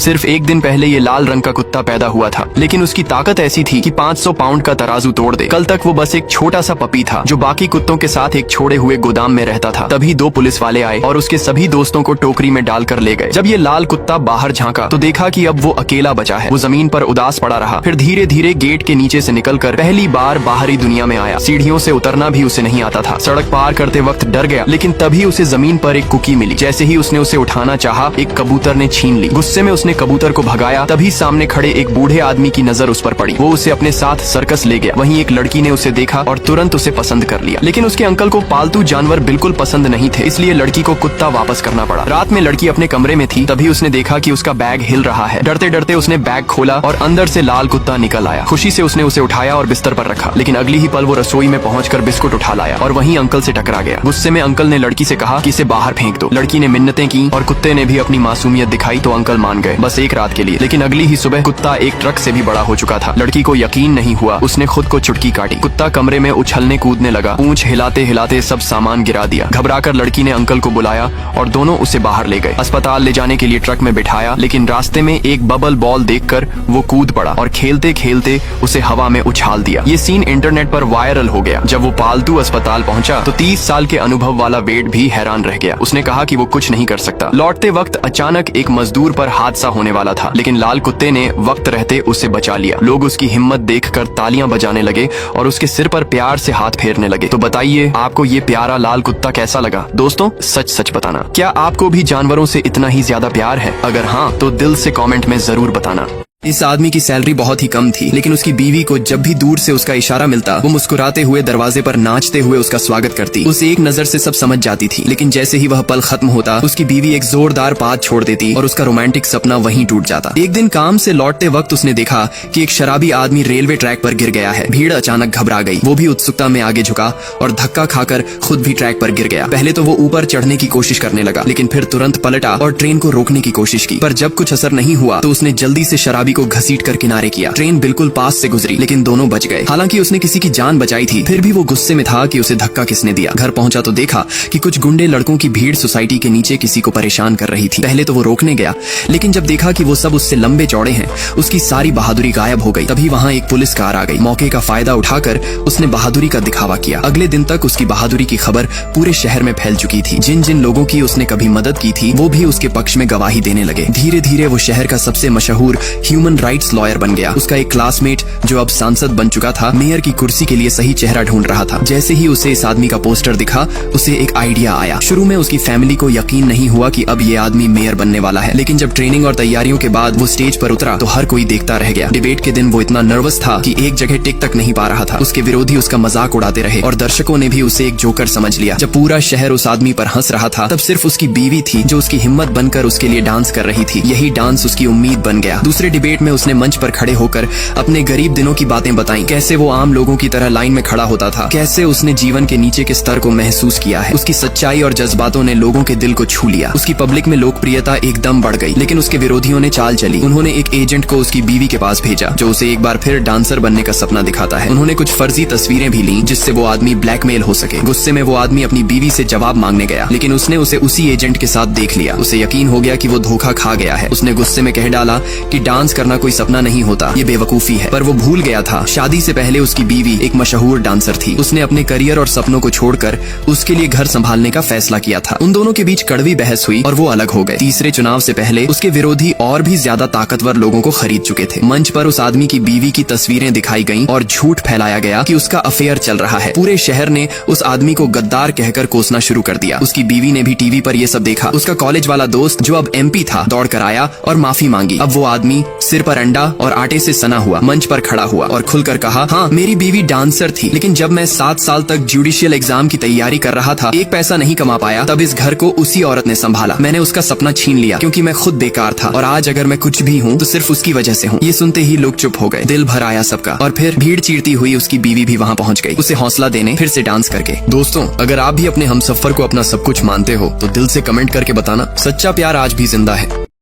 सिर्फ एक दिन पहले ये लाल रंग का कुत्ता पैदा हुआ था, लेकिन उसकी ताकत ऐसी थी कि 500 पाउंड का तराजू तोड़ दे। कल तक वो बस एक छोटा सा पपी था जो बाकी कुत्तों के साथ एक छोड़े हुए गोदाम में रहता था। तभी 2 पुलिस वाले आए और उसके सभी दोस्तों को टोकरी में डालकर ले गए। जब ये लाल कुत्ता बाहर झांका तो देखा कि अब वो अकेला बचा है। वो जमीन पर उदास पड़ा रहा, फिर धीरे धीरे गेट के नीचे से निकलकर पहली बार बाहरी दुनिया में आया। सीढ़ियों से उतरना भी उसे नहीं आता था। सड़क पार करते वक्त डर गया, लेकिन तभी उसे जमीन पर एक कुकी मिली। जैसे ही उसने उसे उठाना चाहा, एक कबूतर ने छीन ली। गुस्से में उसने कबूतर को भगाया, तभी सामने खड़े एक बूढ़े आदमी की नजर उस पर पड़ी। वो उसे अपने साथ सर्कस ले गया। वहीं एक लड़की ने उसे देखा और तुरंत उसे पसंद कर लिया, लेकिन उसके अंकल को पालतू जानवर बिल्कुल पसंद नहीं थे, इसलिए लड़की को कुत्ता वापस करना पड़ा। रात में लड़की अपने कमरे में थी, तभी उसने देखा कि उसका बैग हिल रहा है। डरते डरते उसने बैग खोला और अंदर से लाल कुत्ता निकल आया। खुशी से उसने उसे उठाया और बिस्तर पर रखा, लेकिन अगली ही पल वो रसोई में पहुंचकर बिस्कुट उठा लाया और वहीं अंकल से टकरा गया। गुस्से में अंकल ने लड़की से कहा कि इसे बाहर फेंक दो। लड़की ने मिन्नतें की और कुत्ते ने भी अपनी मासूमियत दिखाई तो अंकल मान गए, बस एक रात के लिए। लेकिन अगली ही सुबह कुत्ता एक ट्रक से भी बड़ा हो चुका था। लड़की को यकीन नहीं हुआ, उसने खुद को चुटकी काटी। कुत्ता कमरे में उछलने कूदने लगा, पूंछ हिलाते हिलाते सब सामान गिरा दिया। घबराकर लड़की ने अंकल को बुलाया और दोनों उसे बाहर ले गए। अस्पताल ले जाने के लिए ट्रक में बिठाया, लेकिन रास्ते में एक बबल बॉल देखकर वो कूद पड़ा और खेलते खेलते उसे हवा में उछाल दिया। ये सीन इंटरनेट पर वायरल हो गया। जब वो पालतू अस्पताल पहुंचा तो 30 साल के अनुभव वाला वेड भी हैरान रह गया। उसने कहा कि वो कुछ नहीं कर सकता। लौटते वक्त अचानक एक मजदूर पर हादसा होने वाला था, लेकिन लाल कुत्ते ने वक्त रहते उसे बचा लिया। लोग उसकी हिम्मत देखकर तालियां बजाने लगे और उसके सिर पर प्यार से हाथ फेरने लगे। तो बताइए आपको ये प्यारा लाल कुत्ता कैसा लगा? दोस्तों सच सच बताना, क्या आपको भी जानवरों से इतना ही ज्यादा प्यार है? अगर हाँ तो दिल से कमेंट में जरूर बताना। इस आदमी की सैलरी बहुत ही कम थी, लेकिन उसकी बीवी को जब भी दूर से उसका इशारा मिलता, वो मुस्कुराते हुए दरवाजे पर नाचते हुए उसका स्वागत करती। उसे एक नजर से सब समझ जाती थी, लेकिन जैसे ही वह पल खत्म होता, उसकी बीवी एक जोरदार बात छोड़ देती और उसका रोमांटिक सपना वहीं टूट जाता। एक दिन काम से लौटते वक्त उसने देखा कि एक शराबी आदमी रेलवे ट्रैक पर गिर गया है। भीड़ अचानक घबरा गई। वो भी उत्सुकता में आगे झुका और धक्का खाकर खुद भी ट्रैक पर गिर गया। पहले तो वो ऊपर चढ़ने की कोशिश करने लगा, लेकिन फिर तुरंत पलटा और ट्रेन को रोकने की कोशिश की। पर जब कुछ असर नहीं हुआ तो उसने जल्दी से शराबी को घसीट कर किनारे किया। ट्रेन बिल्कुल पास से गुजरी, लेकिन दोनों बच गए। हालांकि उसने किसी की जान बचाई थी, फिर भी वो गुस्से में था कि उसे धक्का किसने दिया। घर पहुंचा तो देखा कि कुछ गुंडे लड़कों की भीड़ सोसाइटी के नीचे किसी को परेशान कर रही थी। पहले तो वो रोकने गया, लेकिन जब देखा कि वो सब उससे लंबे चौड़े हैं, उसकी सारी बहादुरी गायब हो गई। तभी वहाँ एक पुलिस कार आ गई। मौके का फायदा उठाकर उसने बहादुरी का दिखावा किया। अगले दिन तक उसकी बहादुरी की खबर पूरे शहर में फैल चुकी थी। जिन जिन लोगों की उसने कभी मदद की थी, वो भी उसके पक्ष में गवाही देने लगे। धीरे धीरे वो शहर का सबसे मशहूर ह्यूमन राइट्स लॉयर बन गया। उसका एक क्लासमेट जो अब सांसद बन चुका था, मेयर की कुर्सी के लिए सही चेहरा ढूंढ रहा था। जैसे ही उसे इस आदमी का पोस्टर दिखा, उसे एक आइडिया आया। शुरू में उसकी फैमिली को यकीन नहीं हुआ कि अब ये आदमी मेयर बनने वाला है, लेकिन जब ट्रेनिंग और तैयारियों के बाद वो स्टेज पर उतरा तो हर कोई देखता रह गया। डिबेट के दिन वो इतना नर्वस था कि एक जगह टिक तक नहीं पा रहा था। उसके विरोधी उसका मजाक उड़ाते रहे और दर्शकों ने भी उसे एक जोकर समझ लिया। जब पूरा शहर उस आदमी पर हंस रहा था, तब सिर्फ उसकी बीवी थी जो उसकी हिम्मत बनकर उसके लिए डांस कर रही थी। यही डांस उसकी उम्मीद बन गया। दूसरे डिबेट में उसने मंच पर खड़े होकर अपने गरीब दिनों की बातें बताई। कैसे वो आम लोगों की तरह लाइन में खड़ा होता था, कैसे उसने जीवन के नीचे के स्तर को महसूस किया है। उसकी सच्चाई और जज्बातों ने लोगों के दिल को छू लिया। उसकी पब्लिक में लोकप्रियता एकदम बढ़ गई, लेकिन उसके विरोधियों ने चाल चली। उन्होंने एक एजेंट को उसकी बीवी के पास भेजा, जो उसे एक बार फिर डांसर बनने का सपना दिखाता है। उन्होंने कुछ फर्जी तस्वीरें भी ली, जिससे वो आदमी ब्लैकमेल हो सके। गुस्से में वो आदमी अपनी बीवी से जवाब मांगने गया, लेकिन उसने उसे उसी एजेंट के साथ देख लिया। उसे यकीन हो गया कि वो धोखा खा गया है। उसने गुस्से में कह डाला कि डांस करना कोई सपना नहीं होता, ये बेवकूफी है। पर वो भूल गया था, शादी से पहले उसकी बीवी एक मशहूर डांसर थी। उसने अपने करियर और सपनों को छोड़कर उसके लिए घर संभालने का फैसला किया था। उन दोनों के बीच कड़वी बहस हुई और वो अलग हो गए। तीसरे चुनाव से पहले उसके विरोधी और भी ज्यादा ताकतवर लोगों को खरीद चुके थे। मंच पर उस आदमी की बीवी की तस्वीरें दिखाई गईं और झूठ फैलाया गया कि उसका अफेयर चल रहा है। पूरे शहर ने उस आदमी को गद्दार कहकर कोसना शुरू कर दिया। उसकी बीवी ने भी टीवी पर ये सब देखा। उसका कॉलेज वाला दोस्त जो अब MP था, दौड़ कर आया और माफी मांगी। अब वो आदमी सिर पर अंडा और आटे से सना हुआ मंच पर खड़ा हुआ और खुलकर कहा, हाँ मेरी बीवी डांसर थी, लेकिन जब मैं 7 साल तक जुडिशियल एग्जाम की तैयारी कर रहा था, एक पैसा नहीं कमा पाया, तब इस घर को उसी औरत ने संभाला। मैंने उसका सपना छीन लिया क्योंकि मैं खुद बेकार था, और आज अगर मैं कुछ भी हूँ तो सिर्फ उसकी वजह से हूँ। ये सुनते ही लोग चुप हो गए। दिल भर आया सबका। और फिर भीड़ चीरती हुई उसकी बीवी भी वहाँ पहुँच गई, उसे हौसला देने, फिर से डांस करके। दोस्तों अगर आप भी अपने हमसफर को अपना सब कुछ मानते हो तो दिल से कमेंट करके बताना। सच्चा प्यार आज भी जिंदा है।